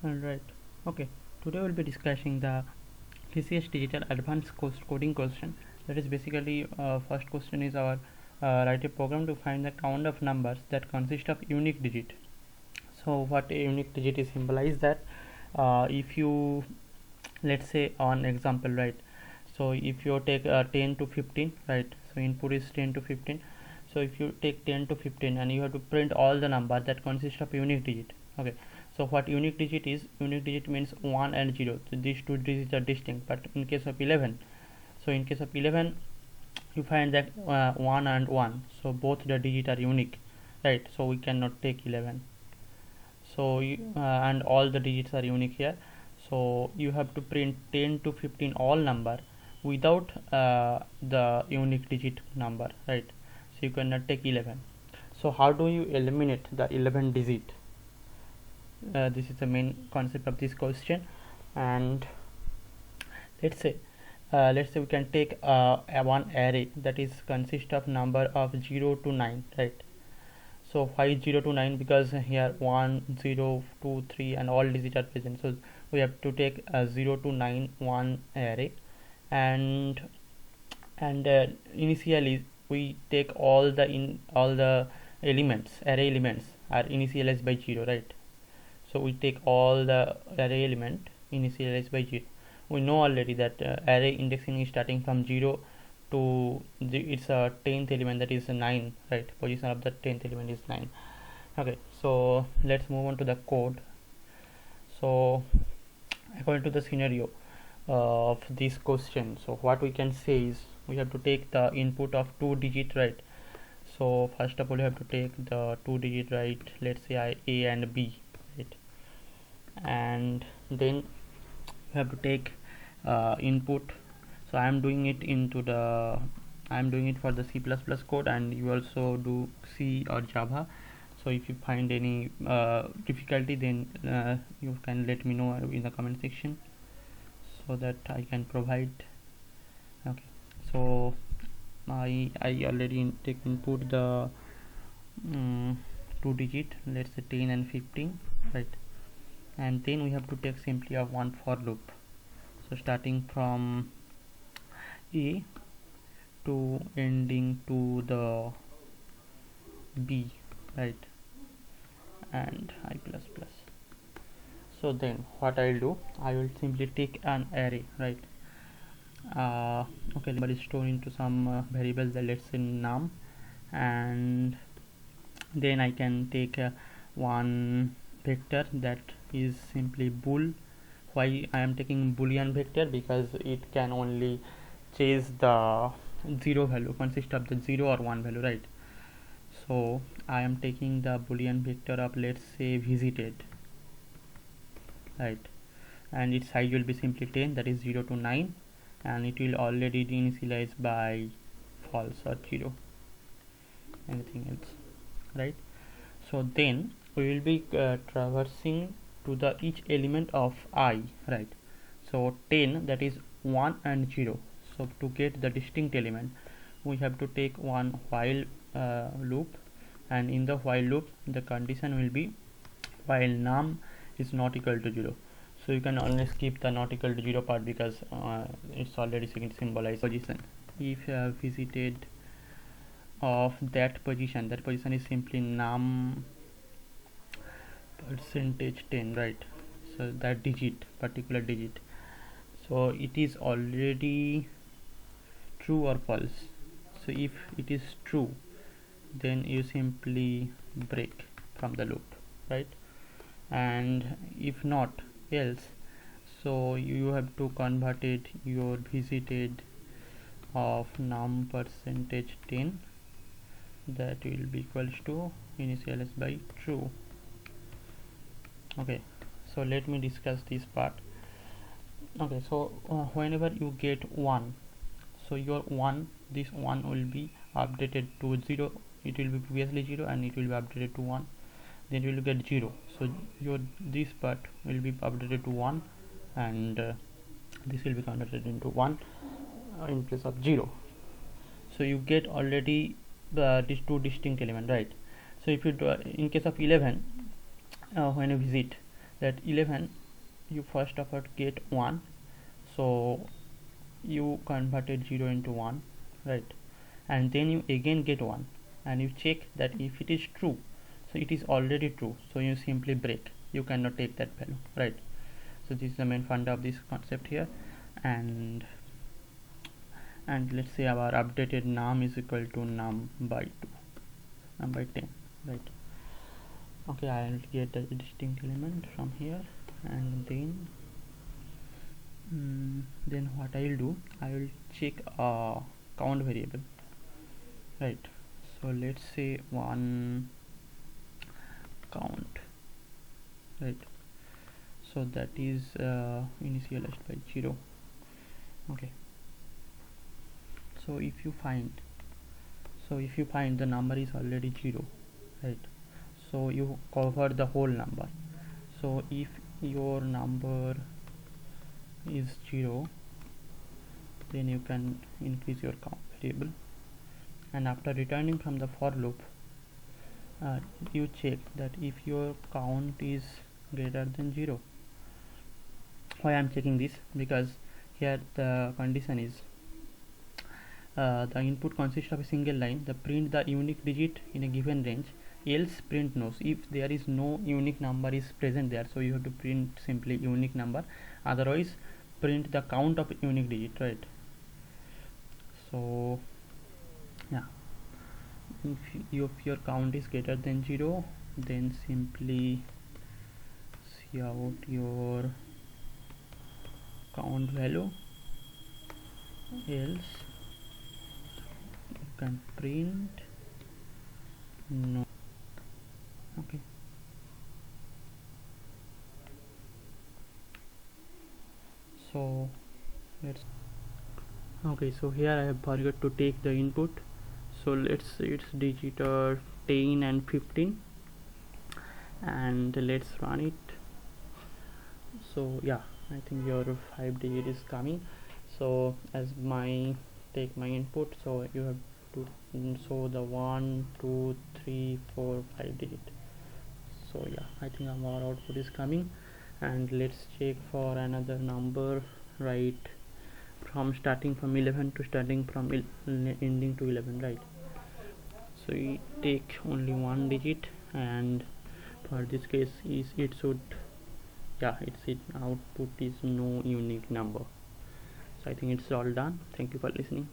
Alright, okay. Today we'll be discussing the TCS Digital Advanced Coding question. That is basically first question is our write a program to find the count of numbers that consist of unique digit. So what a unique digit is symbolized that if you, let's say on example, right, so if you take 10 to 15, right, so input is 10 to 15. So if you take 10 to 15 and you have to print all the number that consist of unique digit. Okay, so what unique digit is, unique digit means 1 and 0, so these two digits are distinct. But in case of 11, so in case of 11 you find that 1 and 1, so both the digit are unique, right, so we cannot take 11. So and all the digits are unique here, so you have to print 10 to 15 all number without the unique digit number, right, so you cannot take 11. So how do you eliminate the 11 digit? This is the main concept of this question. And let's say we can take one array that is consist of number of 0 to 9, right. So why 0 to 9? Because here 1 0 2 3 and all digits are present, so we have to take 0 to 9 one array. And initially we take all the elements, array elements are initialized by 0, right. So we take all the array element initialized by 0. We know already that array indexing is starting from 0 to its 10th element, that is 9, right. Position of the 10th element is 9. Okay, so let's move on to the code. So according to the scenario of this question, so what we can say is we have to take the input of 2 digit, right. So first of all you have to take the 2 digit, right, let's say A and B, right. And then you have to take input. So I am doing it for the C++ code, and you also do C or Java. So if you find any difficulty, then you can let me know in the comment section so that I can provide. Okay, so I already take input the 2 digit, let's say 10 and 15, right. And then we have to take simply a one for loop, so starting from A to ending to the B, right, and I plus plus. So then what I'll do, I will simply take an array, right. Okay, number is stored into some variable that, let's say num, and then I can take one vector that is simply bool. Why I am taking boolean vector? Because it can only chase the 0 value, consist of the 0 or 1 value, right. So I am taking the boolean vector of, let's say, visited, right, and its size will be simply 10, that is 0 to 9, and it will already initialize by false or 0, anything else, right. So then we will be traversing to the each element of I, right. So 10, that is 1 and 0. So to get the distinct element we have to take one while loop, and in the while loop the condition will be while num is not equal to 0. So you can only skip the not equal to 0 part, because it's already symbolized position. If you have visited of that position is simply num percentage 10, right. So that digit, particular digit, so it is already true or false. So if it is true, then you simply break from the loop, right. And if not, else, so you have to convert it your visited of num percentage 10, that will be equals to initialize by true. Okay, so let me discuss this part. Okay, so whenever you get 1, so your 1, this 1 will be updated to 0. It will be previously 0 and it will be updated to 1, then you will get 0. So your this part will be updated to 1, and this will be converted into 1 in place of 0. So you get already these two distinct element, right. So if you do, in case of 11, when you visit, that 11 you first of all get 1, so you converted 0 into 1, right? And then you again get 1 and you check that if it is true, so it is already true, so you simply break, you cannot take that value, right? So this is the main funda of this concept here. And let's say our updated num is equal to num by 2, num by 10, right? Okay, I'll get the distinct element from here, and then what I'll do, I will check a count variable, right? So let's say one count, right? So that is initialized by 0. Okay, so if you find the number is already 0, right? So you cover the whole number. So if your number is 0, then you can increase your count variable, and after returning from the for loop, you check that if your count is greater than 0. Why I am checking this? Because here the condition is the input consists of a single line, the print the unique digit in a given range, else print no. If there is no unique number is present there, so you have to print simply unique number, otherwise print the count of unique digit, right? So yeah, if your count is greater than 0, then simply see out your count value, else you can print no. Okay, so let's okay, so here I have forgot to take the input, so let's say it's digit 10 and 15, and let's run it. So yeah, I think your 5 digit is coming. So as my take my input, so you have to show the 1 2 3 4 5 digit. So yeah, I think our output is coming, and let's check for another number, right? From starting from 11 to starting from ending to 11, right? So we take only one digit, and for this case is it should, yeah, its output is no unique number. So I think it's all done. Thank you for listening.